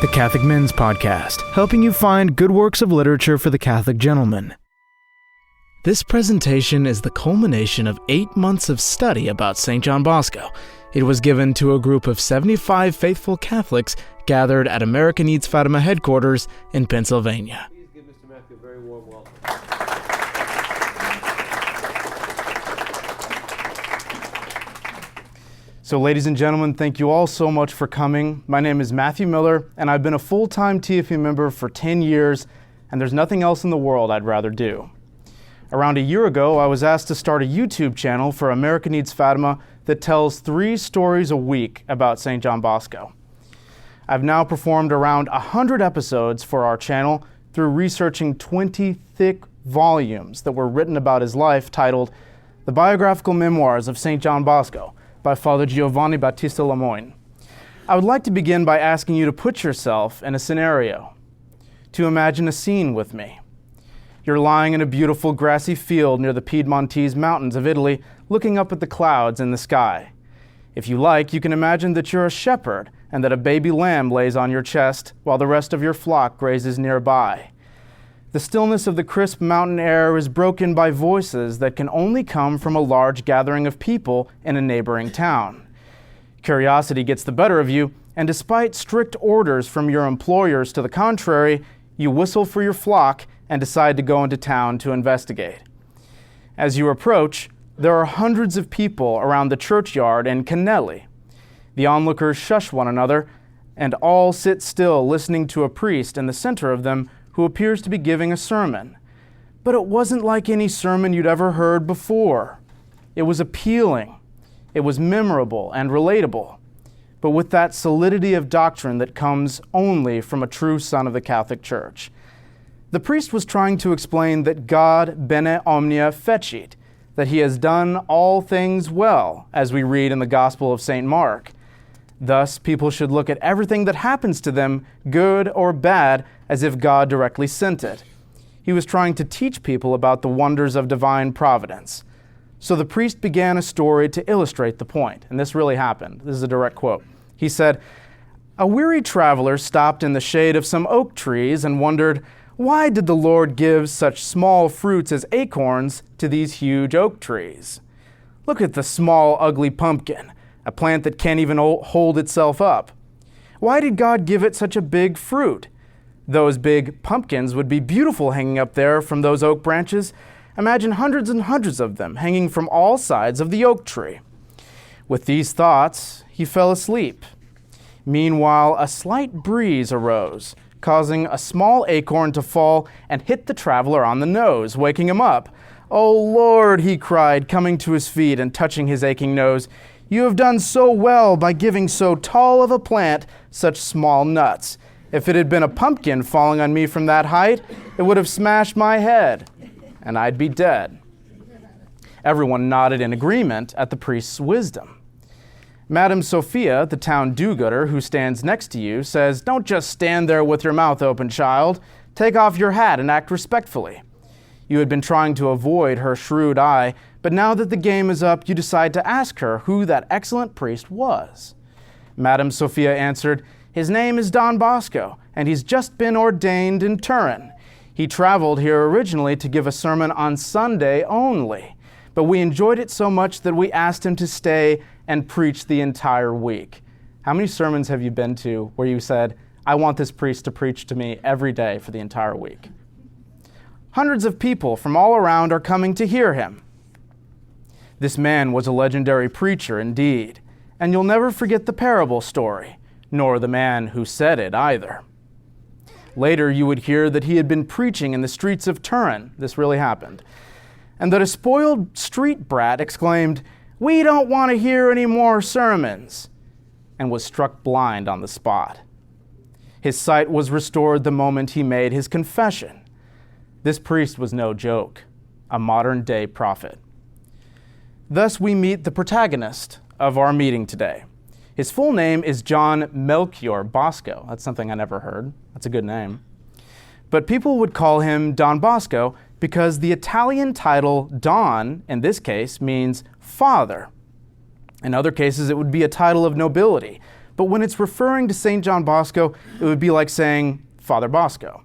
The Catholic Men's Podcast, helping you find good works of literature for the Catholic gentleman. This presentation is the culmination of 8 months of study about St. John Bosco. It was given to a group of 75 faithful Catholics gathered at America Needs Fatima headquarters in Pennsylvania. Please give Mr. Matthew a very warm welcome. So ladies and gentlemen, thank you all so much for coming. My name is Matthew Miller, and I've been a full-time TFE member for 10 years, and there's nothing else in the world I'd rather do. Around a year ago, I was asked to start a YouTube channel for America Needs Fatima that tells 3 stories a week about St. John Bosco. I've now performed around 100 episodes for our channel through researching 20 thick volumes that were written about his life titled The Biographical Memoirs of St. John Bosco by Father Giovanni Battista Lemoyne. I would like to begin by asking you to put yourself in a scenario, to imagine a scene with me. You're lying in a beautiful grassy field near the Piedmontese mountains of Italy, looking up at the clouds in the sky. If you like, you can imagine that you're a shepherd and that a baby lamb lays on your chest while the rest of your flock grazes nearby. The stillness of the crisp mountain air is broken by voices that can only come from a large gathering of people in a neighboring town. Curiosity gets the better of you, and despite strict orders from your employers to the contrary, you whistle for your flock and decide to go into town to investigate. As you approach, there are hundreds of people around the churchyard in Canelli. The onlookers shush one another, and all sit still listening to a priest in the center of them who appears to be giving a sermon. But it wasn't like any sermon you'd ever heard before. It was appealing. It was memorable and relatable, but with that solidity of doctrine that comes only from a true son of the Catholic Church. The priest was trying to explain that God bene omnia fecit, that he has done all things well, as we read in the Gospel of St. Mark. Thus, people should look at everything that happens to them, good or bad, as if God directly sent it. He was trying to teach people about the wonders of divine providence. So the priest began a story to illustrate the point, and this really happened. This is a direct quote. He said, "A weary traveler stopped in the shade of some oak trees and wondered, why did the Lord give such small fruits as acorns to these huge oak trees? Look at the small, ugly pumpkin, a plant that can't even hold itself up. Why did God give it such a big fruit? Those big pumpkins would be beautiful hanging up there from those oak branches. Imagine hundreds and hundreds of them hanging from all sides of the oak tree." With these thoughts, he fell asleep. Meanwhile, a slight breeze arose, causing a small acorn to fall and hit the traveler on the nose, waking him up. "Oh Lord," he cried, coming to his feet and touching his aching nose, "you have done so well by giving so tall of a plant such small nuts. If it had been a pumpkin falling on me from that height, it would have smashed my head, and I'd be dead." Everyone nodded in agreement at the priest's wisdom. Madame Sophia, the town do-gooder who stands next to you, says, "Don't just stand there with your mouth open, child. Take off your hat and act respectfully." You had been trying to avoid her shrewd eye, but now that the game is up, you decide to ask her who that excellent priest was. Madame Sophia answered, "His name is Don Bosco, and he's just been ordained in Turin. He traveled here originally to give a sermon on Sunday only, but we enjoyed it so much that we asked him to stay and preach the entire week." How many sermons have you been to where you said, "I want this priest to preach to me every day for the entire week"? Hundreds of people from all around are coming to hear him. This man was a legendary preacher indeed, and you'll never forget the parable story, nor the man who said it either. Later, you would hear that he had been preaching in the streets of Turin. This really happened. And that a spoiled street brat exclaimed, "We don't want to hear any more sermons," and was struck blind on the spot. His sight was restored the moment he made his confession. This priest was no joke, a modern-day prophet. Thus we meet the protagonist of our meeting today. His full name is John Melchior Bosco. That's something I never heard. That's a good name. But people would call him Don Bosco because the Italian title Don, in this case, means father. In other cases, it would be a title of nobility. but when it's referring to St. John Bosco, it would be like saying Father Bosco.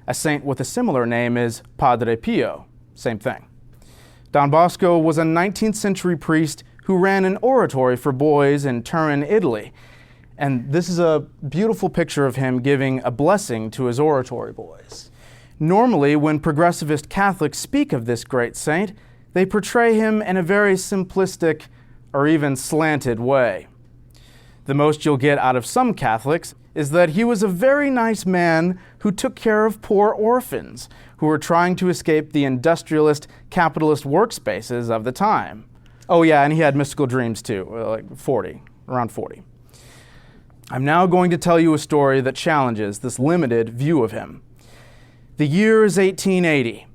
A saint with a similar name is Padre Pio, same thing. Don Bosco was a 19th century priest who ran an oratory for boys in Turin, Italy. And this is a beautiful picture of him giving a blessing to his oratory boys. Normally, when progressivist Catholics speak of this great saint, they portray him in a very simplistic or even slanted way. The most you'll get out of some Catholics is that he was a very nice man who took care of poor orphans who were trying to escape the industrialist, capitalist workspaces of the time. Oh yeah, and he had mystical dreams too, around 40. I'm now going to tell you a story that challenges this limited view of him. The year is 1880.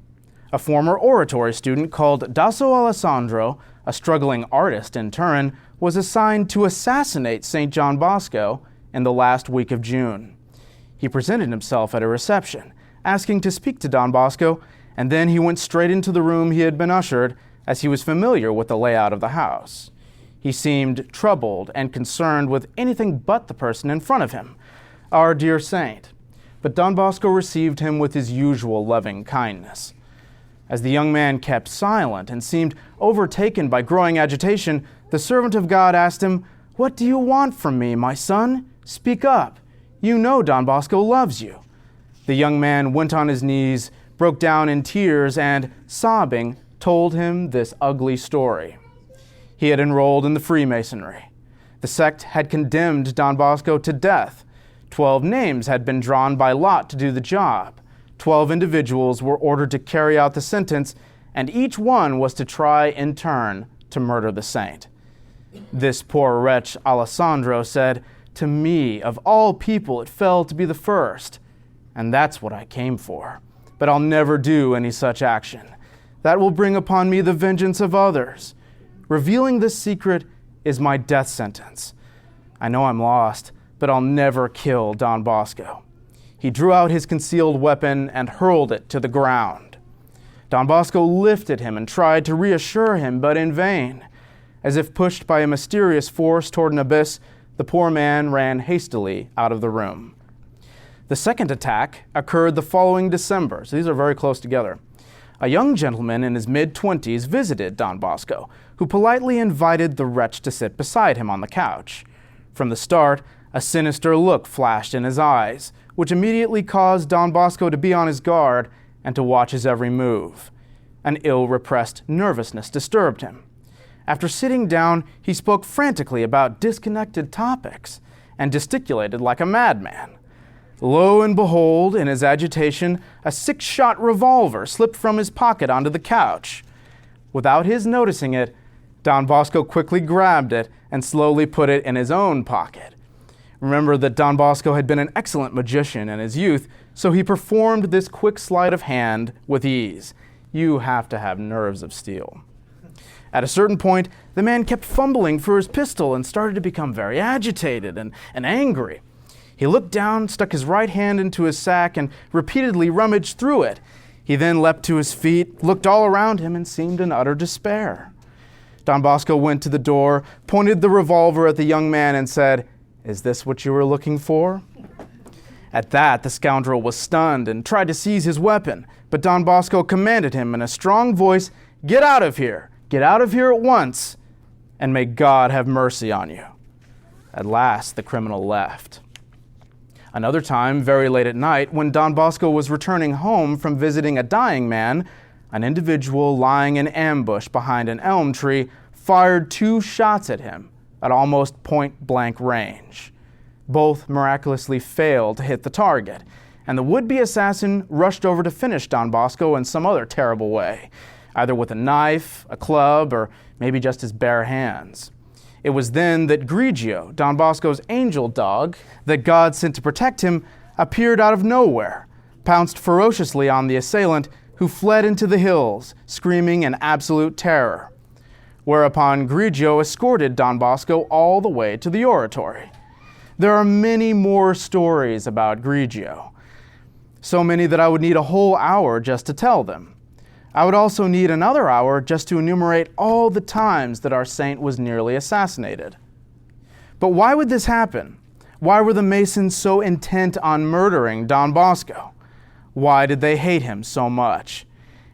A former oratory student called Dasso Alessandro, a struggling artist in Turin, was assigned to assassinate St. John Bosco in the last week of June. He presented himself at a reception, asking to speak to Don Bosco, and then he went straight into the room he had been ushered, as he was familiar with the layout of the house. He seemed troubled and concerned with anything but the person in front of him, our dear saint. But Don Bosco received him with his usual loving kindness. As the young man kept silent and seemed overtaken by growing agitation, the servant of God asked him, "What do you want from me, my son? Speak up. You know Don Bosco loves you." The young man went on his knees, broke down in tears, and, sobbing, told him this ugly story. He had enrolled in the Freemasonry. The sect had condemned Don Bosco to death. 12 names had been drawn by lot to do the job. 12 individuals were ordered to carry out the sentence, and each one was to try in turn to murder the saint. This poor wretch, Alessandro, said, "To me, of all people, it fell to be the first. And that's what I came for. But I'll never do any such action. That will bring upon me the vengeance of others. Revealing this secret is my death sentence. I know I'm lost, but I'll never kill Don Bosco." He drew out his concealed weapon and hurled it to the ground. Don Bosco lifted him and tried to reassure him, but in vain. As if pushed by a mysterious force toward an abyss, the poor man ran hastily out of the room. The second attack occurred the following December, so these are very close together. A young gentleman in his mid-20s visited Don Bosco, who politely invited the wretch to sit beside him on the couch. From the start, a sinister look flashed in his eyes, which immediately caused Don Bosco to be on his guard and to watch his every move. An ill-repressed nervousness disturbed him. After sitting down, he spoke frantically about disconnected topics and gesticulated like a madman. Lo and behold, in his agitation, a 6-shot revolver slipped from his pocket onto the couch. Without his noticing it, Don Bosco quickly grabbed it and slowly put it in his own pocket. Remember that Don Bosco had been an excellent magician in his youth, so he performed this quick sleight of hand with ease. You have to have nerves of steel. At a certain point, the man kept fumbling for his pistol and started to become very agitated and angry. He looked down, stuck his right hand into his sack, and repeatedly rummaged through it. He then leapt to his feet, looked all around him, and seemed in utter despair. Don Bosco went to the door, pointed the revolver at the young man, and said, "Is this what you were looking for?" At that, the scoundrel was stunned and tried to seize his weapon, but Don Bosco commanded him in a strong voice, "Get out of here! Get out of here at once, and may God have mercy on you." At last, the criminal left. Another time, very late at night, when Don Bosco was returning home from visiting a dying man, an individual lying in ambush behind an elm tree fired 2 shots at him at almost point-blank range. Both miraculously failed to hit the target, and the would-be assassin rushed over to finish Don Bosco in some other terrible way, either with a knife, a club, or maybe just his bare hands. It was then that Grigio, Don Bosco's angel dog, that God sent to protect him, appeared out of nowhere, pounced ferociously on the assailant, who fled into the hills, screaming in absolute terror. Whereupon Grigio escorted Don Bosco all the way to the oratory. There are many more stories about Grigio, so many that I would need a whole hour just to tell them. I would also need another hour just to enumerate all the times that our saint was nearly assassinated. But why would this happen? Why were the Masons so intent on murdering Don Bosco? Why did they hate him so much?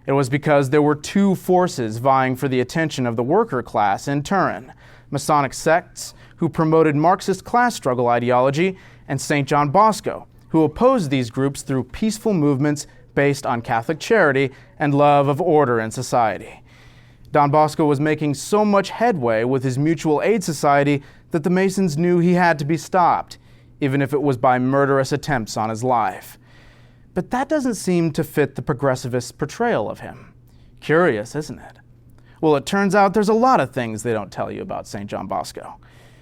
It was because there were two forces vying for the attention of the worker class in Turin: Masonic sects who promoted Marxist class struggle ideology, and St. John Bosco, who opposed these groups through peaceful movements based on Catholic charity and love of order in society. Don Bosco was making so much headway with his mutual aid society that the Masons knew he had to be stopped, even if it was by murderous attempts on his life. But that doesn't seem to fit the progressivist portrayal of him. Curious, isn't it? Well, it turns out there's a lot of things they don't tell you about St. John Bosco.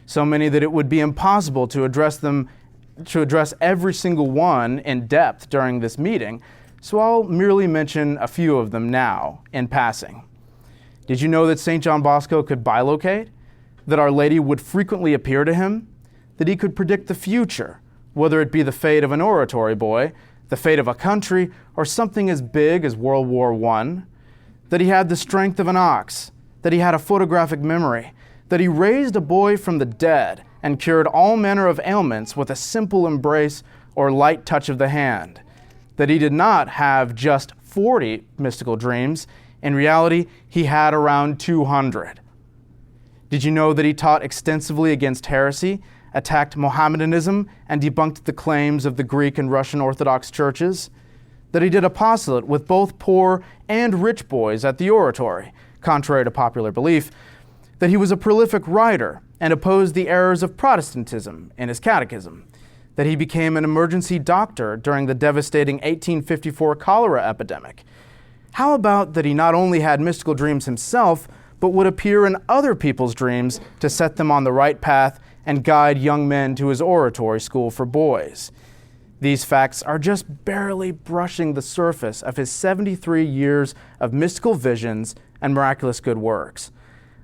So many that it would be impossible to address every single one in depth during this meeting, so I'll merely mention a few of them now, in passing. Did you know that St. John Bosco could bilocate? That Our Lady would frequently appear to him? That he could predict the future, whether it be the fate of an oratory boy, the fate of a country, or something as big as World War I? That he had the strength of an ox? That he had a photographic memory? That he raised a boy from the dead and cured all manner of ailments with a simple embrace or light touch of the hand? That he did not have just 40 mystical dreams. In reality, he had around 200. Did you know that he taught extensively against heresy, attacked Mohammedanism, and debunked the claims of the Greek and Russian Orthodox churches? That he did apostolate with both poor and rich boys at the oratory, contrary to popular belief? That he was a prolific writer and opposed the errors of Protestantism in his catechism? That he became an emergency doctor during the devastating 1854 cholera epidemic? How about that he not only had mystical dreams himself, but would appear in other people's dreams to set them on the right path and guide young men to his oratory school for boys? These facts are just barely brushing the surface of his 73 years of mystical visions and miraculous good works.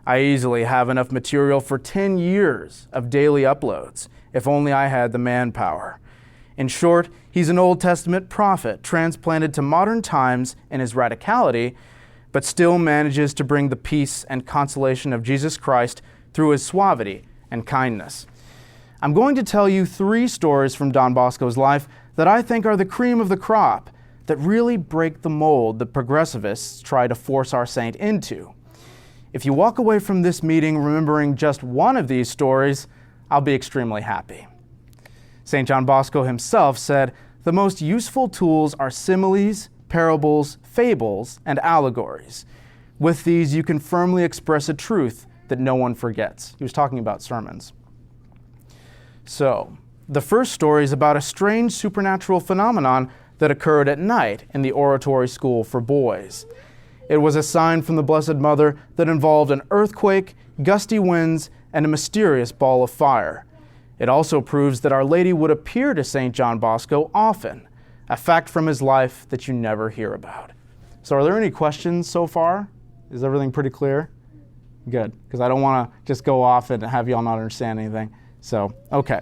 I easily have enough material for 10 years of daily uploads, if only I had the manpower. In short, he's an Old Testament prophet transplanted to modern times in his radicality, but still manages to bring the peace and consolation of Jesus Christ through his suavity and kindness. I'm going to tell you 3 stories from Don Bosco's life that I think are the cream of the crop, that really break the mold that progressivists try to force our saint into. If you walk away from this meeting remembering just one of these stories, I'll be extremely happy. St. John Bosco himself said, "The most useful tools are similes, parables, fables, and allegories. With these you can firmly express a truth that no one forgets." He was talking about sermons. So, the first story is about a strange supernatural phenomenon that occurred at night in the oratory school for boys. It was a sign from the Blessed Mother that involved an earthquake, gusty winds, and a mysterious ball of fire. It also proves that Our Lady would appear to St. John Bosco often, a fact from his life that you never hear about. So are there any questions so far? Is everything pretty clear? Good, because I don't want to just go off and have y'all not understand anything. So, okay.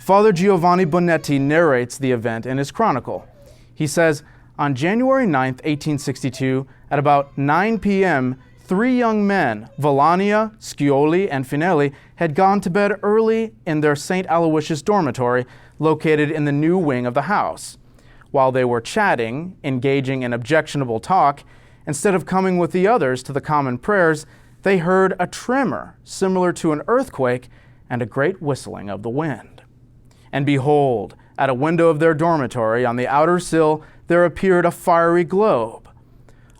Father Giovanni Bonetti narrates the event in his chronicle. He says, on January 9th, 1862, at about 9 p.m., 3 young men, Villania, Scioli, and Finelli, had gone to bed early in their St. Aloysius dormitory, located in the new wing of the house. While they were chatting, engaging in objectionable talk, instead of coming with the others to the common prayers, they heard a tremor similar to an earthquake and a great whistling of the wind. And behold, at a window of their dormitory on the outer sill there appeared a fiery globe.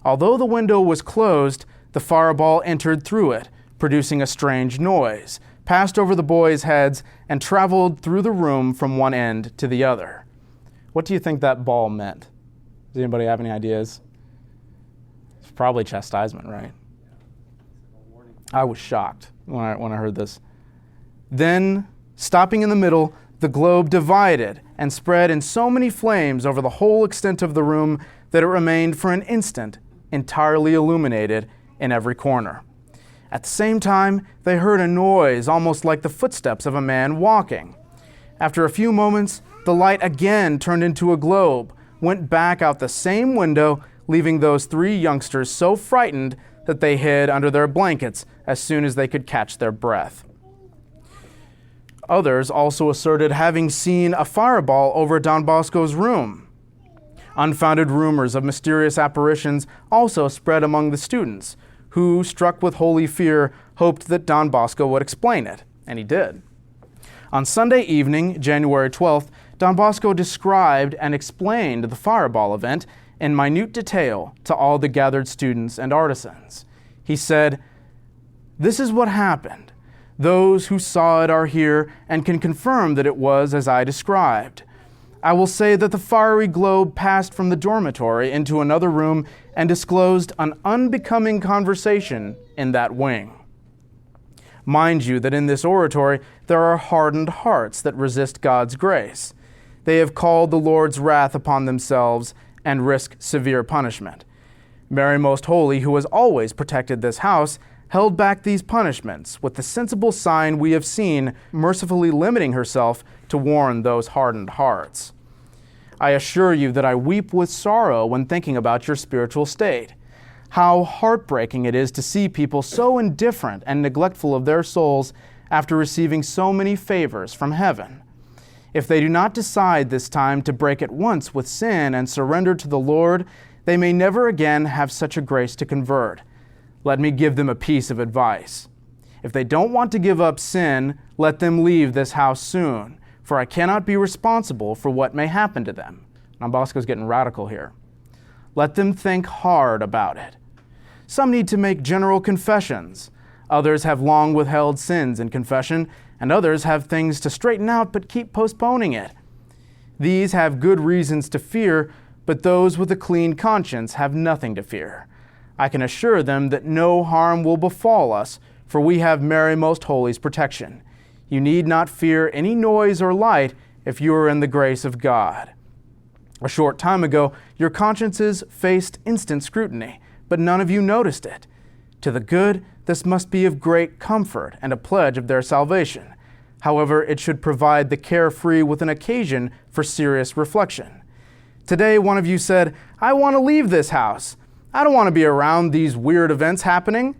Although the window was closed, the fireball entered through it, producing a strange noise, passed over the boys' heads, and traveled through the room from one end to the other. What do you think that ball meant? Does anybody have any ideas? It's probably chastisement, right? I was shocked when I heard this. Then, stopping in the middle, the globe divided and spread in so many flames over the whole extent of the room that it remained for an instant entirely illuminated in every corner. At the same time, they heard a noise almost like the footsteps of a man walking. After a few moments, the light again turned into a globe, went back out the same window, leaving those 3 youngsters so frightened that they hid under their blankets as soon as they could catch their breath. Others also asserted having seen a fireball over Don Bosco's room. Unfounded rumors of mysterious apparitions also spread among the students, who, struck with holy fear, hoped that Don Bosco would explain it, and he did. On Sunday evening, January 12th, Don Bosco described and explained the fireball event in minute detail to all the gathered students and artisans. He said, "This is what happened. Those who saw it are here and can confirm that it was as I described. I will say that the fiery globe passed from the dormitory into another room and disclosed an unbecoming conversation in that wing. Mind you that in this oratory there are hardened hearts that resist God's grace. They have called the Lord's wrath upon themselves and risk severe punishment. Mary Most Holy, who has always protected this house, held back these punishments with the sensible sign we have seen, mercifully limiting herself to warn those hardened hearts. I assure you that I weep with sorrow when thinking about your spiritual state. How heartbreaking it is to see people so indifferent and neglectful of their souls after receiving so many favors from heaven. If they do not decide this time to break at once with sin and surrender to the Lord, they may never again have such a grace to convert. Let me give them a piece of advice. If they don't want to give up sin, let them leave this house soon, for I cannot be responsible for what may happen to them." Now Bosco's getting radical here. "Let them think hard about it. Some need to make general confessions. Others have long withheld sins in confession, and others have things to straighten out but keep postponing it. These have good reasons to fear, but those with a clean conscience have nothing to fear. I can assure them that no harm will befall us, for we have Mary Most Holy's protection. You need not fear any noise or light if you are in the grace of God. A short time ago, your consciences faced instant scrutiny, but none of you noticed it. To the good, this must be of great comfort and a pledge of their salvation. However, it should provide the carefree with an occasion for serious reflection. Today, one of you said, 'I want to leave this house. I don't want to be around these weird events happening.'"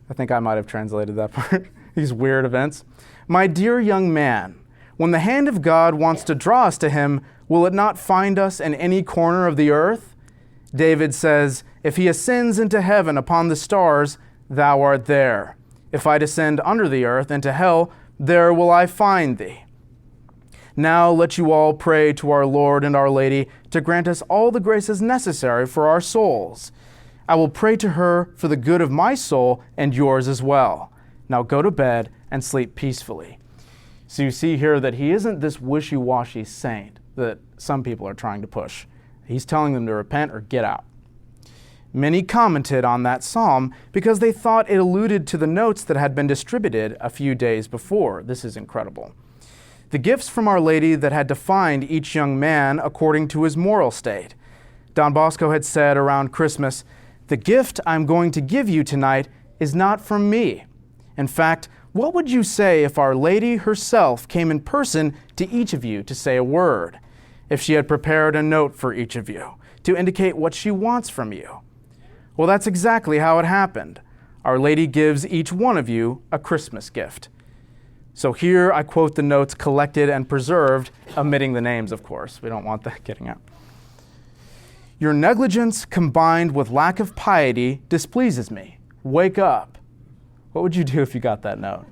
I think I might have translated that part. These weird events. "My dear young man, when the hand of God wants to draw us to Him, will it not find us in any corner of the earth? David says, 'If he ascends into heaven upon the stars, thou art there. If I descend under the earth into hell, there will I find thee.' Now let you all pray to our Lord and Our Lady to grant us all the graces necessary for our souls. I will pray to her for the good of my soul and yours as well. Now go to bed and sleep peacefully." So you see here that he isn't this wishy-washy saint that some people are trying to push. He's telling them to repent or get out. Many commented on that psalm because they thought it alluded to the notes that had been distributed a few days before. This is incredible. The gifts from Our Lady that had defined each young man according to his moral state. Don Bosco had said around Christmas, "The gift I'm going to give you tonight is not from me. In fact, what would you say if Our Lady herself came in person to each of you to say a word? If she had prepared a note for each of you to indicate what she wants from you?" Well, that's exactly how it happened. Our Lady gives each one of you a Christmas gift. So here I quote the notes collected and preserved, omitting the names, of course. We don't want that getting out. "Your negligence combined with lack of piety displeases me. Wake up." What would you do if you got that note?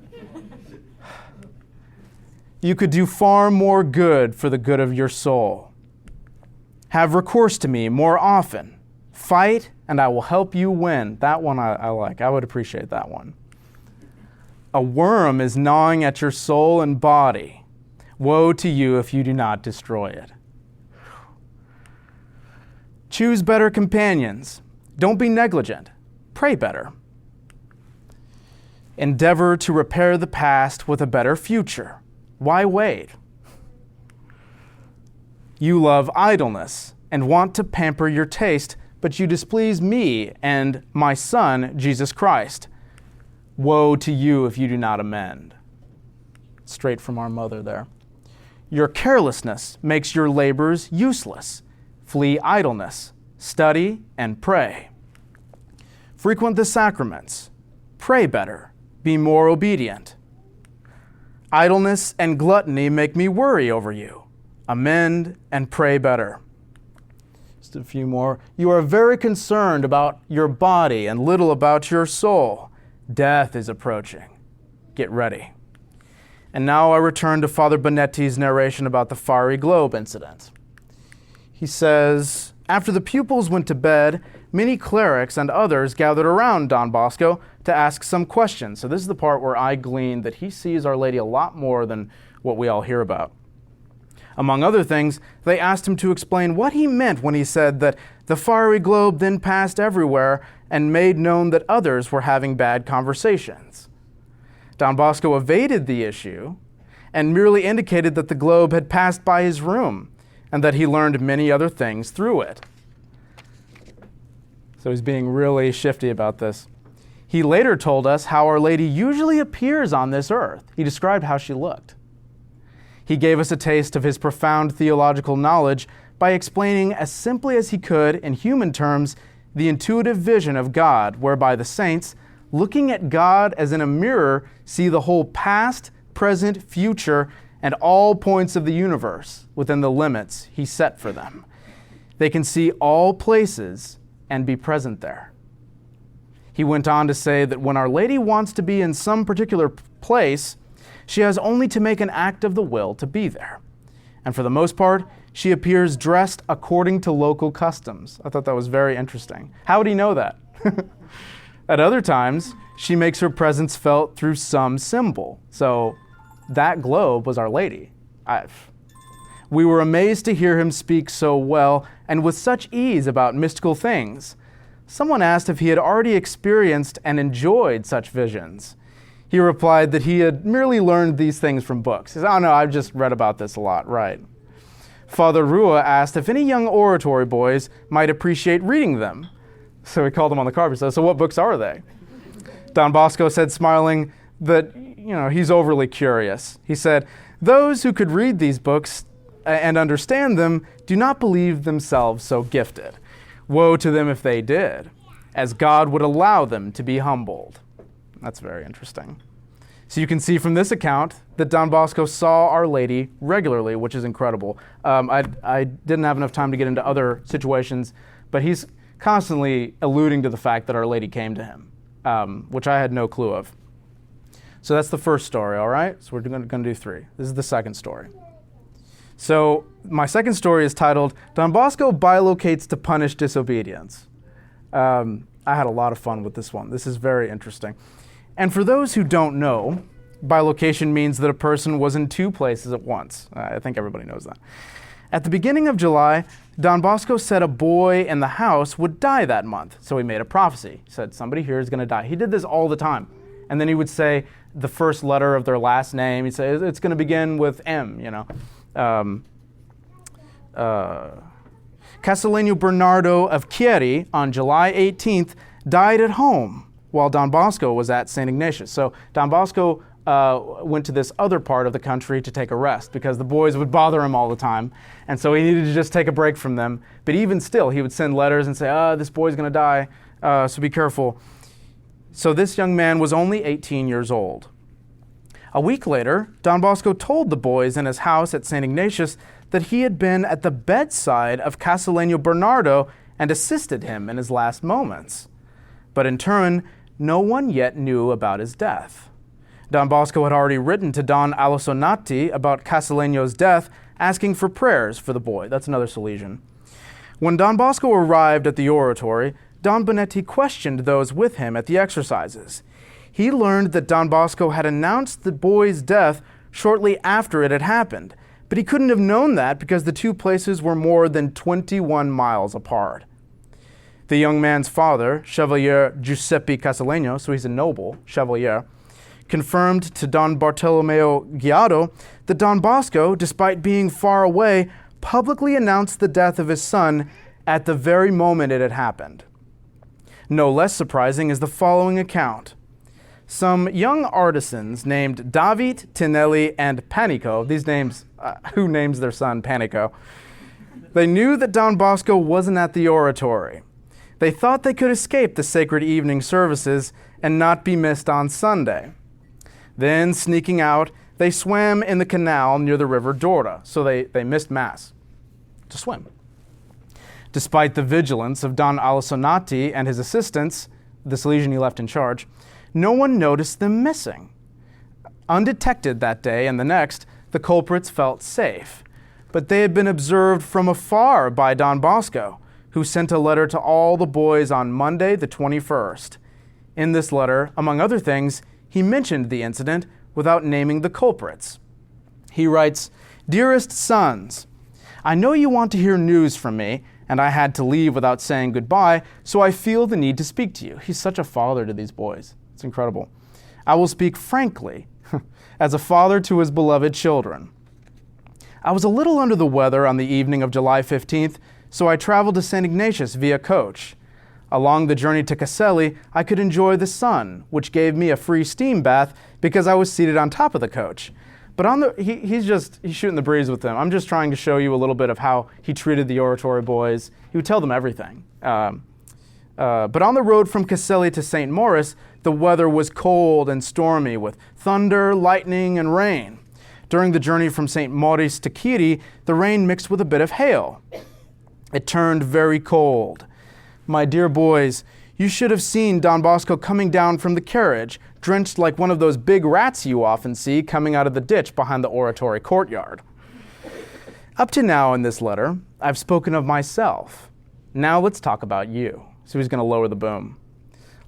"You could do far more good for the good of your soul. Have recourse to me more often. Fight, and I will help you win." That one I like. I would appreciate that one. "A worm is gnawing at your soul and body. Woe to you if you do not destroy it." "Choose better companions. Don't be negligent. Pray better. Endeavor to repair the past with a better future. Why wait? You love idleness and want to pamper your taste, but you displease me and my Son, Jesus Christ. Woe to you if you do not amend." Straight from our mother there. "Your carelessness makes your labors useless. Flee idleness, study, and pray. Frequent the sacraments. Pray better. Be more obedient. Idleness and gluttony make me worry over you. Amend and pray better. Just a few more. You are very concerned about your body and little about your soul. Death is approaching. Get ready. And now I return to Father Bonetti's narration about the fiery globe incident. He says, after the pupils went to bed, many clerics and others gathered around Don Bosco to ask some questions. So this is the part where I gleaned that he sees Our Lady a lot more than what we all hear about. Among other things, they asked him to explain what he meant when he said that the fiery globe then passed everywhere and made known that others were having bad conversations. Don Bosco evaded the issue and merely indicated that the globe had passed by his room and that he learned many other things through it. So he's being really shifty about this. He later told us how Our Lady usually appears on this earth. He described how she looked. He gave us a taste of his profound theological knowledge by explaining as simply as he could, in human terms, the intuitive vision of God, whereby the saints, looking at God as in a mirror, see the whole past, present, future, and all points of the universe within the limits he set for them. They can see all places and be present there. He went on to say that when Our Lady wants to be in some particular place, she has only to make an act of the will to be there. And for the most part, she appears dressed according to local customs. I thought that was very interesting. How would he know that? At other times, she makes her presence felt through some symbol. So that globe was Our Lady. We were amazed to hear him speak so well and with such ease about mystical things. Someone asked if he had already experienced and enjoyed such visions. He replied that he had merely learned these things from books. He said, oh no, I've just read about this a lot, right. Father Rua asked if any young oratory boys might appreciate reading them. So he called them on the carpet and said, so what books are they? Don Bosco said, smiling, that he's overly curious. He said, those who could read these books and understand them do not believe themselves so gifted. Woe to them if they did, as God would allow them to be humbled. That's very interesting. So you can see from this account that Don Bosco saw Our Lady regularly, which is incredible. I didn't have enough time to get into other situations, but he's constantly alluding to the fact that Our Lady came to him, which I had no clue of. So that's the first story, all right? So we're going to do three. This is the second story. So my second story is titled, Don Bosco Bilocates to Punish Disobedience. I had a lot of fun with this one. This is very interesting. And for those who don't know, bilocation means that a person was in two places at once. I think everybody knows that. At the beginning of July, Don Bosco said a boy in the house would die that month. So he made a prophecy. He said, somebody here is going to die. He did this all the time. And then he would say the first letter of their last name. He'd say, it's going to begin with M, Castellano Bernardo of Chieri on July 18th died at home while Don Bosco was at St. Ignatius. So Don Bosco went to this other part of the country to take a rest because the boys would bother him all the time. And so he needed to just take a break from them. But even still, he would send letters and say, this boy's going to die, so be careful. So this young man was only 18 years old. A week later, Don Bosco told the boys in his house at St. Ignatius that he had been at the bedside of Castellano Bernardo and assisted him in his last moments. But in turn, no one yet knew about his death. Don Bosco had already written to Don Alessonati about Castellano's death, asking for prayers for the boy. That's another Salesian. When Don Bosco arrived at the oratory, Don Bonetti questioned those with him at the exercises. He learned that Don Bosco had announced the boy's death shortly after it had happened, but he couldn't have known that because the two places were more than 21 miles apart. The young man's father, Chevalier Giuseppe Castellano, so he's a noble, Chevalier, confirmed to Don Bartolomeo Giotto that Don Bosco, despite being far away, publicly announced the death of his son at the very moment it had happened. No less surprising is the following account. Some young artisans named David, Tinelli, and Panico, these names, who names their son Panico? They knew that Don Bosco wasn't at the oratory. They thought they could escape the sacred evening services and not be missed on Sunday. Then, sneaking out, they they swam in the canal near the river Dorda, so they missed Mass to swim. Despite the vigilance of Don Alisonati and his assistants, the Salesian he left in charge, no one noticed them missing. Undetected that day and the next, the culprits felt safe. But they had been observed from afar by Don Bosco, who sent a letter to all the boys on Monday, the 21st. In this letter, among other things, he mentioned the incident without naming the culprits. He writes, "Dearest sons, I know you want to hear news from me, and I had to leave without saying goodbye, so I feel the need to speak to you." He's such a father to these boys. It's incredible. "I will speak frankly, as a father to his beloved children. I was a little under the weather on the evening of July 15th, so I traveled to St. Ignatius via coach. Along the journey to Caselli, I could enjoy the sun, which gave me a free steam bath because I was seated on top of the coach. But he's shooting the breeze with them. I'm just trying to show you a little bit of how he treated the oratory boys. He would tell them everything. But on the road from Caselli to St. Maurice, the weather was cold and stormy with thunder, lightning, and rain. During the journey from St. Maurice to Chieri, the rain mixed with a bit of hail. It turned very cold. My dear boys, you should have seen Don Bosco coming down from the carriage, drenched like one of those big rats you often see coming out of the ditch behind the oratory courtyard. Up to now in this letter, I've spoken of myself. Now let's talk about you." So he's going to lower the boom.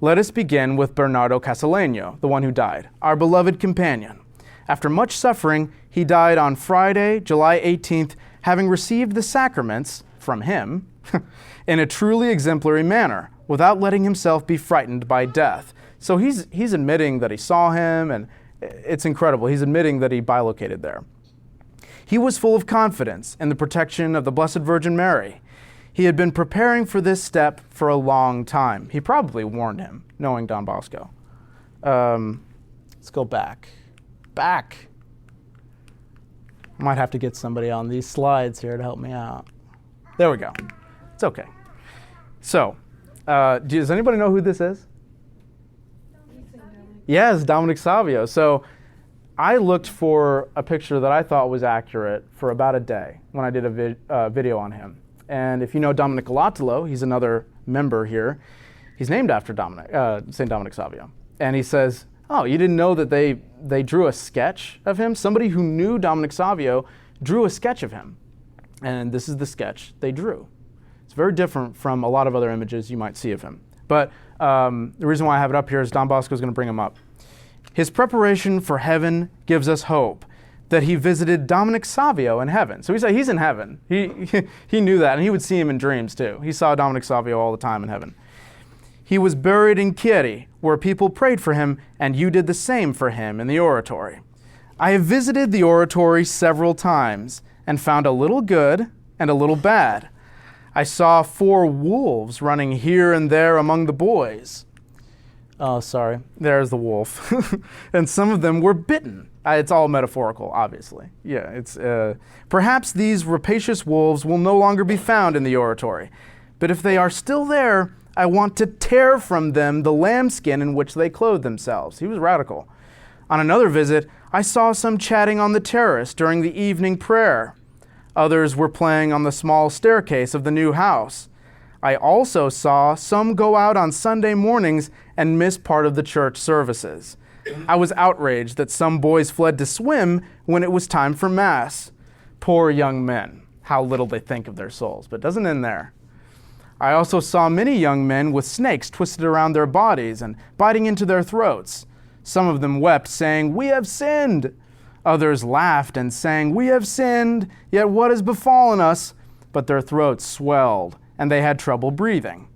"Let us begin with Bernardo Casalleño, the one who died, our beloved companion. After much suffering, he died on Friday, July 18th, having received the sacraments from him in a truly exemplary manner, without letting himself be frightened by death." So he's admitting that he saw him, and it's incredible. He's admitting that he bilocated there. "He was full of confidence in the protection of the Blessed Virgin Mary. He had been preparing for this step for a long time." He probably warned him, knowing Don Bosco. Let's go back. Might have to get somebody on these slides here to help me out. There we go. It's okay. So, does anybody know who this is? Yes, Dominic Savio. So I looked for a picture that I thought was accurate for about a day when I did a video on him. And if you know Dominic Galatolo, he's another member here. He's named after St. Dominic Savio. And he says, "Oh, you didn't know that they drew a sketch of him?" Somebody who knew Dominic Savio drew a sketch of him. And this is the sketch they drew. It's very different from a lot of other images you might see of him. But the reason why I have it up here is Don Bosco is going to bring him up. "His preparation for heaven gives us hope that he visited Dominic Savio in heaven." So he's in heaven. He knew that, and he would see him in dreams too. He saw Dominic Savio all the time in heaven. "He was buried in Chieri, where people prayed for him, and you did the same for him in the oratory. I have visited the oratory several times and found a little good and a little bad. I saw 4 wolves running here and there among the boys." Oh, sorry. There's the wolf. "And some of them were bitten." It's all metaphorical, obviously. Yeah, it's perhaps these rapacious wolves will no longer be found in the oratory. But if they are still there, I want to tear from them the lambskin in which they clothe themselves. He was radical. On another visit, I saw some chatting on the terrace during the evening prayer. Others were playing on the small staircase of the new house. I also saw some go out on Sunday mornings and miss part of the church services. I was outraged that some boys fled to swim when it was time for Mass. Poor young men, how little they think of their souls, but it doesn't end there. I also saw many young men with snakes twisted around their bodies and biting into their throats. Some of them wept, saying, 'We have sinned.' Others laughed and sang, 'We have sinned, yet what has befallen us?' But their throats swelled, and they had trouble breathing.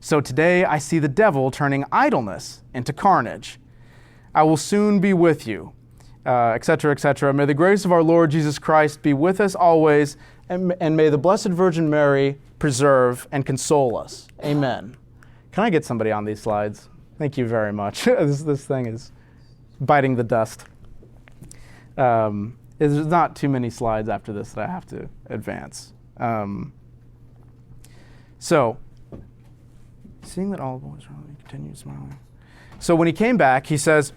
So today I see the devil turning idleness into carnage. I will soon be with you," etc., etc. "May the grace of our Lord Jesus Christ be with us always, and may the Blessed Virgin Mary preserve and console us. Amen." Can I get somebody on these slides? Thank you very much. This thing is biting the dust. There's not too many slides after this that I have to advance. So, seeing that all the boys are he continued smiling. So when he came back, he says,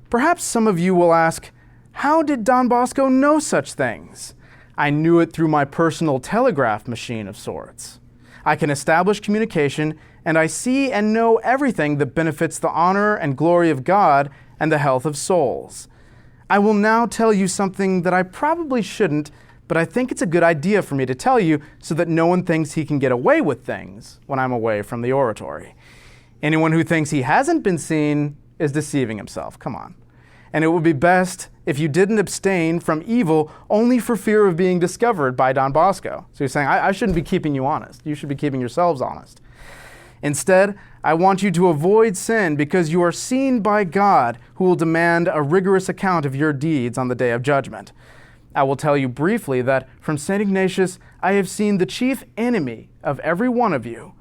"Perhaps some of you will ask, How did Don Bosco know such things? I knew it through my personal telegraph machine of sorts. I can establish communication, and I see and know everything that benefits the honor and glory of God and the health of souls. I will now tell you something that I probably shouldn't, but I think it's a good idea for me to tell you so that no one thinks he can get away with things when I'm away from the oratory. Anyone who thinks he hasn't been seen is deceiving himself. Come on. And it would be best if you didn't abstain from evil only for fear of being discovered by Don Bosco. So you're saying, I shouldn't be keeping you honest. You should be keeping yourselves honest. Instead, I want you to avoid sin because you are seen by God, who will demand a rigorous account of your deeds on the day of judgment. I will tell you briefly that from St. Ignatius, I have seen the chief enemy of every one of you.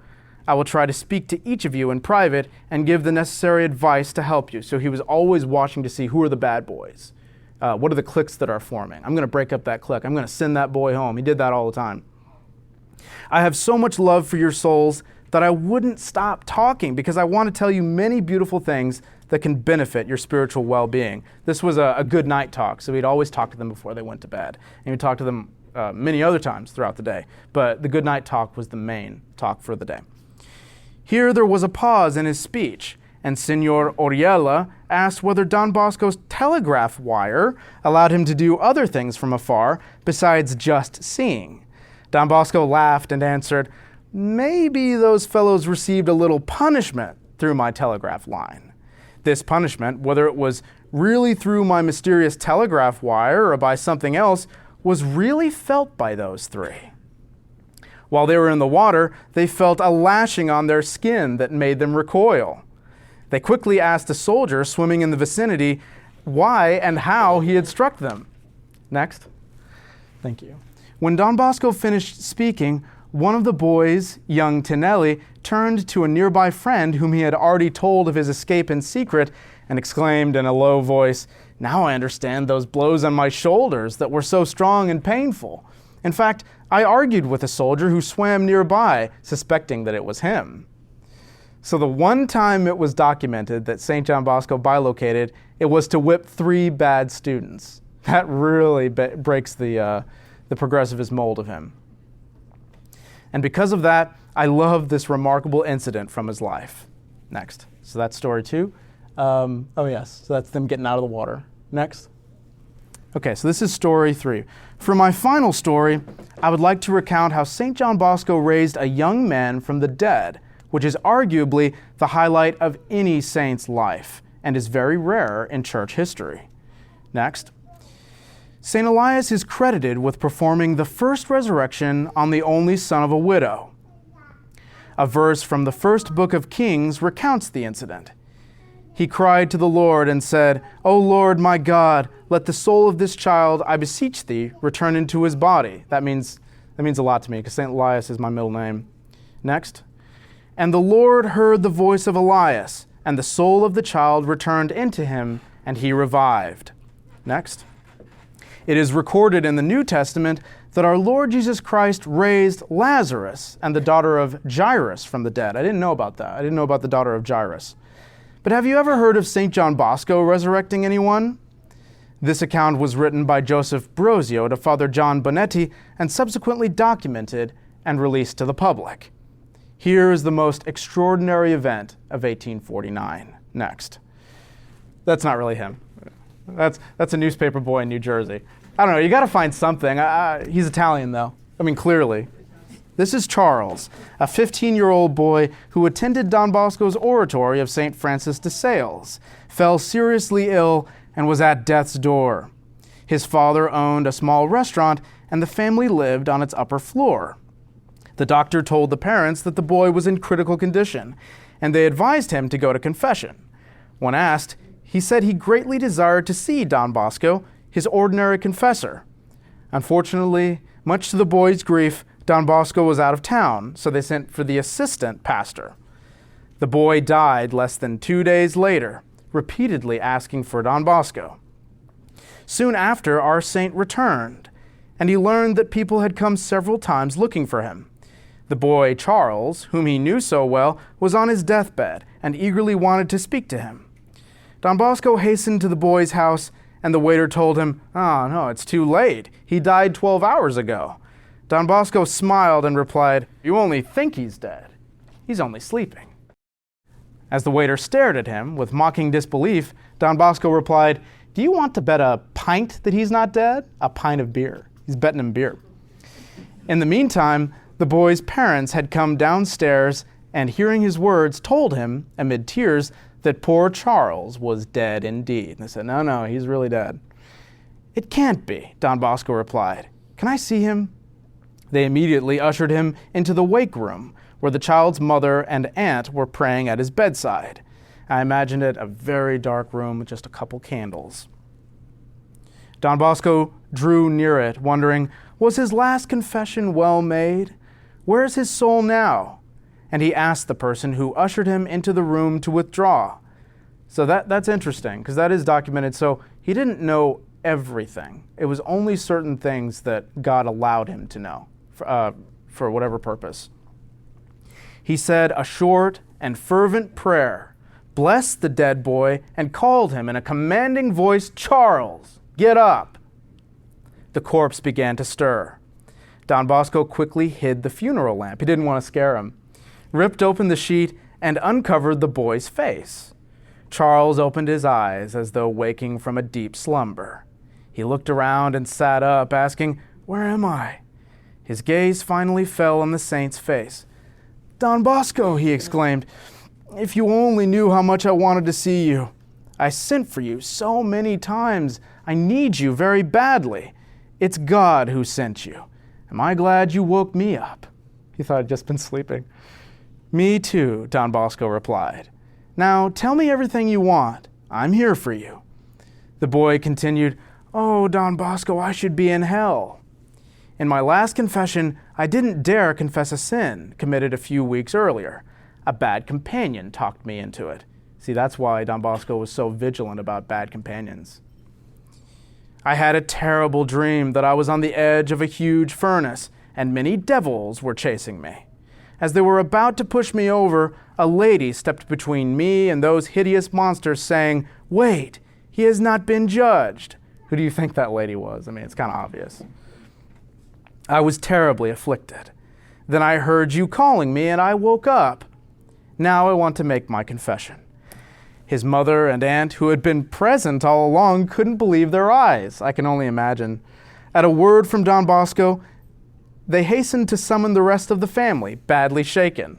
I will try to speak to each of you in private and give the necessary advice to help you. So he was always watching to see who are the bad boys. What are the cliques that are forming? I'm going to break up that clique. I'm going to send that boy home. He did that all the time. I have so much love for your souls that I wouldn't stop talking because I want to tell you many beautiful things that can benefit your spiritual well-being. This was a good night talk, so he'd always talk to them before they went to bed. And he'd talk to them many other times throughout the day. But the good night talk was the main talk for the day. Here there was a pause in his speech, and Senor Oriella asked whether Don Bosco's telegraph wire allowed him to do other things from afar besides just seeing. Don Bosco laughed and answered, "Maybe those fellows received a little punishment through my telegraph line. This punishment, whether it was really through my mysterious telegraph wire or by something else, was really felt by those three. While they were in the water, they felt a lashing on their skin that made them recoil. They quickly asked a soldier swimming in the vicinity why and how he had struck them." Next. Thank you. When Don Bosco finished speaking, one of the boys, young Tinelli, turned to a nearby friend whom he had already told of his escape in secret and exclaimed in a low voice, "Now I understand those blows on my shoulders that were so strong and painful. In fact, I argued with a soldier who swam nearby, suspecting that it was him." So the one time it was documented that St. John Bosco bilocated, it was to whip 3 bad students. That really breaks the progressivist mold of him. And because of that, I love this remarkable incident from his life. Next. So that's story 2. So that's them getting out of the water. Next. Okay, so this is story 3. For my final story, I would like to recount how St. John Bosco raised a young man from the dead, which is arguably the highlight of any saint's life and is very rare in church history. Next. St. Elias is credited with performing the first resurrection on the only son of a widow. A verse from the first book of Kings recounts the incident. He cried to the Lord and said, "O Lord my God, let the soul of this child, I beseech thee, return into his body." That means a lot to me because St. Elias is my middle name. Next. And the Lord heard the voice of Elias, and the soul of the child returned into him, and he revived. Next. It is recorded in the New Testament that our Lord Jesus Christ raised Lazarus and the daughter of Jairus from the dead. I didn't know about that. I didn't know about the daughter of Jairus. But have you ever heard of St. John Bosco resurrecting anyone? This account was written by Joseph Brosio to Father John Bonetti and subsequently documented and released to the public. Here is the most extraordinary event of 1849. Next. That's not really him. That's a newspaper boy in New Jersey. I don't know, you got to find something. He's Italian, though. I mean, clearly. This is Charles, a 15-year-old boy who attended Don Bosco's oratory of St. Francis de Sales, fell seriously ill, and was at death's door. His father owned a small restaurant, and the family lived on its upper floor. The doctor told the parents that the boy was in critical condition, and they advised him to go to confession. When asked, he said he greatly desired to see Don Bosco, his ordinary confessor. Unfortunately, much to the boy's grief, Don Bosco was out of town, so they sent for the assistant pastor. The boy died less than 2 days later, repeatedly asking for Don Bosco. Soon after, our saint returned, and he learned that people had come several times looking for him. The boy, Charles, whom he knew so well, was on his deathbed and eagerly wanted to speak to him. Don Bosco hastened to the boy's house and the waiter told him, "Oh, no, it's too late. He died 12 hours ago." Don Bosco smiled and replied, "You only think he's dead. He's only sleeping." As the waiter stared at him with mocking disbelief, Don Bosco replied, "Do you want to bet a pint that he's not dead?" A pint of beer. He's betting him beer. In the meantime, the boy's parents had come downstairs and, hearing his words, told him, amid tears, that poor Charles was dead indeed. They said, no, he's really dead. "It can't be," Don Bosco replied. "Can I see him?" They immediately ushered him into the wake room, where the child's mother and aunt were praying at his bedside. I imagined it a very dark room with just a couple candles. Don Bosco drew near it, wondering, was his last confession well made? Where is his soul now? And he asked the person who ushered him into the room to withdraw. So that's interesting, because that is documented. So he didn't know everything. It was only certain things that God allowed him to know for whatever purpose. He said a short and fervent prayer, blessed the dead boy, and called him in a commanding voice, "Charles, get up." The corpse began to stir. Don Bosco quickly hid the funeral lamp. He didn't want to scare him. Ripped open the sheet and uncovered the boy's face. Charles opened his eyes as though waking from a deep slumber. He looked around and sat up, asking, "Where am I?" His gaze finally fell on the saint's face. "Don Bosco," he exclaimed, "if you only knew how much I wanted to see you. I sent for you so many times. I need you very badly. It's God who sent you. Am I glad you woke me up?" He thought I'd just been sleeping. "Me too," Don Bosco replied. "Now tell me everything you want. I'm here for you." The boy continued, "Oh, Don Bosco, I should be in hell. In my last confession, I didn't dare confess a sin committed a few weeks earlier. A bad companion talked me into it." See, that's why Don Bosco was so vigilant about bad companions. "I had a terrible dream that I was on the edge of a huge furnace, and many devils were chasing me. As they were about to push me over, a lady stepped between me and those hideous monsters, saying, 'Wait, he has not been judged.'" Who do you think that lady was? I mean, it's kind of obvious. "I was terribly afflicted. Then I heard you calling me, and I woke up. Now I want to make my confession." His mother and aunt, who had been present all along, couldn't believe their eyes. I can only imagine. At a word from Don Bosco, they hastened to summon the rest of the family, badly shaken.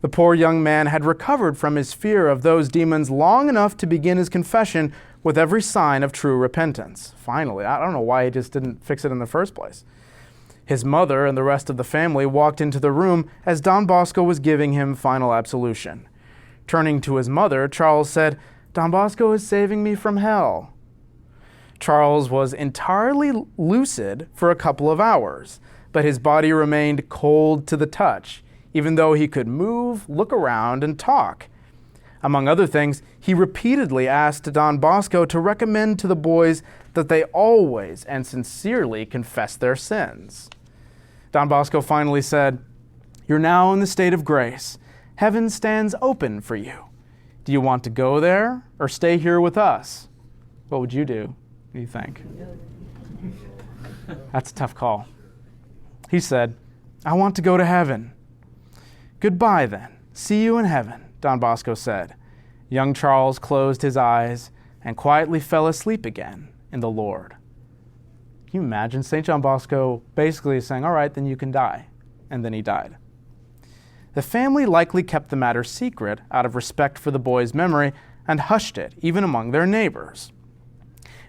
The poor young man had recovered from his fear of those demons long enough to begin his confession with every sign of true repentance. Finally, I don't know why he just didn't fix it in the first place. His mother and the rest of the family walked into the room as Don Bosco was giving him final absolution. Turning to his mother, Charles said, "Don Bosco is saving me from hell." Charles was entirely lucid for a couple of hours, but his body remained cold to the touch, even though he could move, look around, and talk. Among other things, he repeatedly asked Don Bosco to recommend to the boys that they always and sincerely confess their sins. Don Bosco finally said, "You're now in the state of grace. Heaven stands open for you. Do you want to go there or stay here with us?" What would you do? What do you think? That's a tough call. He said, "I want to go to heaven." "Goodbye then. See you in heaven," Don Bosco said. Young Charles closed his eyes and quietly fell asleep again in the Lord. Can you imagine St. John Bosco basically saying, "All right, then you can die." And then he died. The family likely kept the matter secret out of respect for the boy's memory and hushed it, even among their neighbors.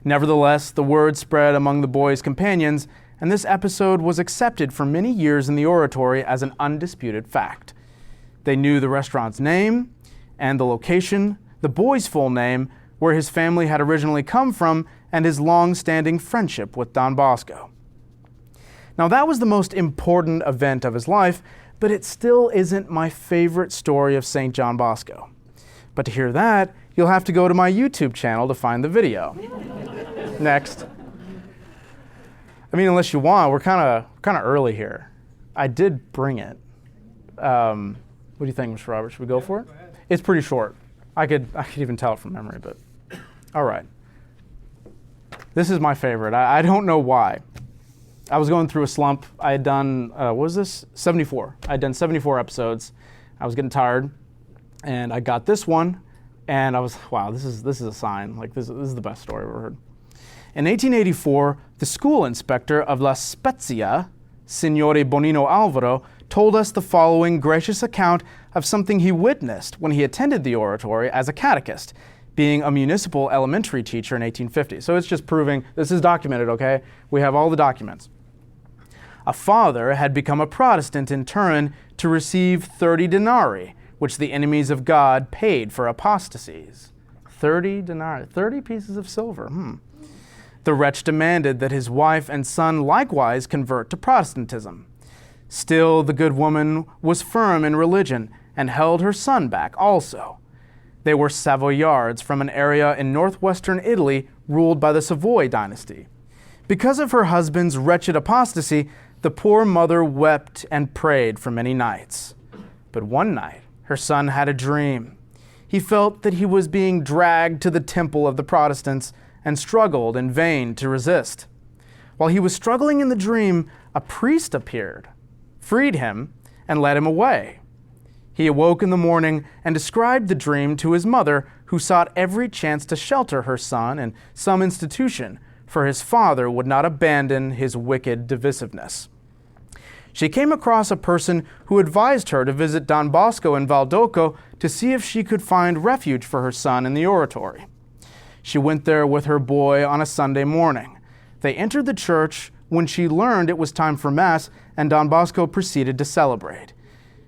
Nevertheless, the word spread among the boy's companions, and this episode was accepted for many years in the oratory as an undisputed fact. They knew the restaurant's name and the location, the boy's full name, where his family had originally come from, and his long-standing friendship with Don Bosco. Now, that was the most important event of his life, but it still isn't my favorite story of St. John Bosco. But to hear that, you'll have to go to my YouTube channel to find the video. Next. I mean, unless you want, we're kind of early here. I did bring it. What do you think, Mr. Robert? Should we go for it? It's pretty short. I could even tell it from memory, but all right. This is my favorite. I don't know why. I was going through a slump. I had done, what was this? 74. I had done 74 episodes. I was getting tired, and I got this one, and I was, wow, this is a sign. Like, this is the best story I've ever heard. In 1884, the school inspector of La Spezia, Signore Bonino Alvaro, told us the following gracious account of something he witnessed when he attended the oratory as a catechist, being a municipal elementary teacher in 1850. So it's just proving, this is documented, okay? We have all the documents. A father had become a Protestant in Turin to receive 30 denarii, which the enemies of God paid for apostasies. 30 denarii, 30 pieces of silver. The wretch demanded that his wife and son likewise convert to Protestantism. Still, the good woman was firm in religion and held her son back also. They were Savoyards from an area in northwestern Italy ruled by the Savoy dynasty. Because of her husband's wretched apostasy, the poor mother wept and prayed for many nights. But one night, her son had a dream. He felt that he was being dragged to the temple of the Protestants and struggled in vain to resist. While he was struggling in the dream, a priest appeared, freed him, and led him away. He awoke in the morning and described the dream to his mother, who sought every chance to shelter her son in some institution, for his father would not abandon his wicked divisiveness. She came across a person who advised her to visit Don Bosco in Valdoco to see if she could find refuge for her son in the oratory. She went there with her boy on a Sunday morning. They entered the church when she learned it was time for Mass, and Don Bosco proceeded to celebrate.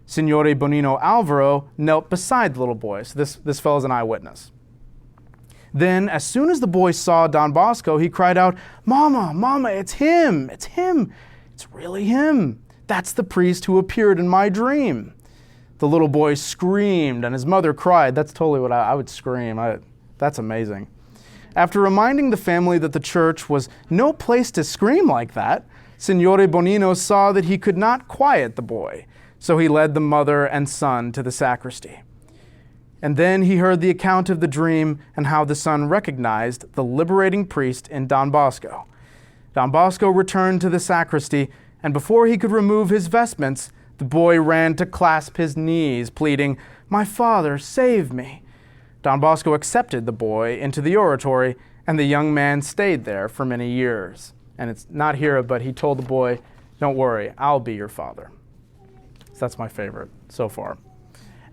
Signore Bonino Alvaro knelt beside the little boy, so this fellow's an eyewitness. Then, as soon as the boy saw Don Bosco, he cried out, "Mama, Mama, it's him! It's him! It's really him! That's the priest who appeared in my dream!" The little boy screamed, and his mother cried. That's totally what I would scream. That's amazing. After reminding the family that the church was no place to scream like that, Signore Bonino saw that he could not quiet the boy, so he led the mother and son to the sacristy. And then he heard the account of the dream and how the son recognized the liberating priest in Don Bosco. Don Bosco returned to the sacristy, and before he could remove his vestments, the boy ran to clasp his knees, pleading, "My father, save me." Don Bosco accepted the boy into the oratory, and the young man stayed there for many years. And it's not here, but he told the boy, "Don't worry, I'll be your father." So that's my favorite so far.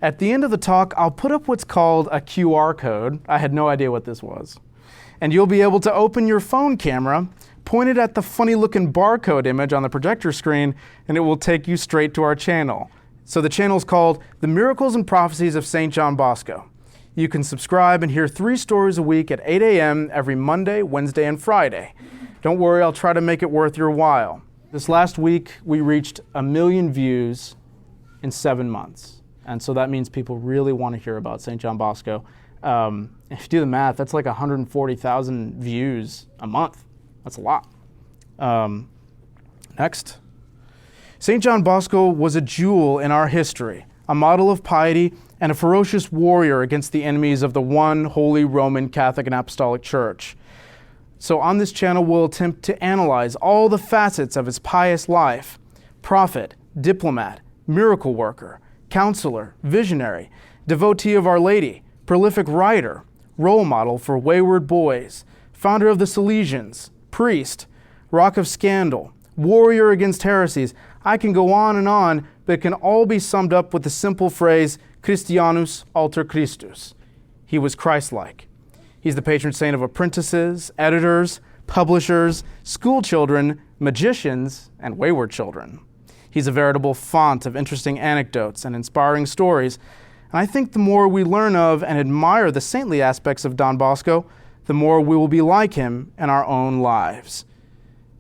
At the end of the talk, I'll put up what's called a QR code. I had no idea what this was. And you'll be able to open your phone camera, point it at the funny-looking barcode image on the projector screen, and it will take you straight to our channel. So the channel is called The Miracles and Prophecies of St. John Bosco. You can subscribe and hear 3 stories a week at 8 a.m. every Monday, Wednesday, and Friday. Don't worry, I'll try to make it worth your while. This last week, we reached 1 million views in 7 months. And so that means people really want to hear about St. John Bosco. If you do the math, that's like 140,000 views a month. That's a lot. Next. St. John Bosco was a jewel in our history, a model of piety and a ferocious warrior against the enemies of the one holy Roman Catholic and Apostolic Church. So on this channel, we'll attempt to analyze all the facets of his pious life: prophet, diplomat, miracle worker, counselor, visionary, devotee of Our Lady, prolific writer, role model for wayward boys, founder of the Salesians, priest, rock of scandal, warrior against heresies. I can go on, but it can all be summed up with the simple phrase, Christianus alter Christus. He was Christ-like. He's the patron saint of apprentices, editors, publishers, school children, magicians, and wayward children. He's a veritable font of interesting anecdotes and inspiring stories. And I think the more we learn of and admire the saintly aspects of Don Bosco, the more we will be like him in our own lives.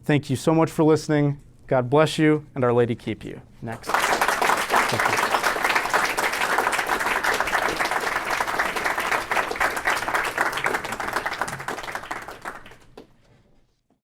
Thank you so much for listening. God bless you, and Our Lady keep you. Next. Thank you.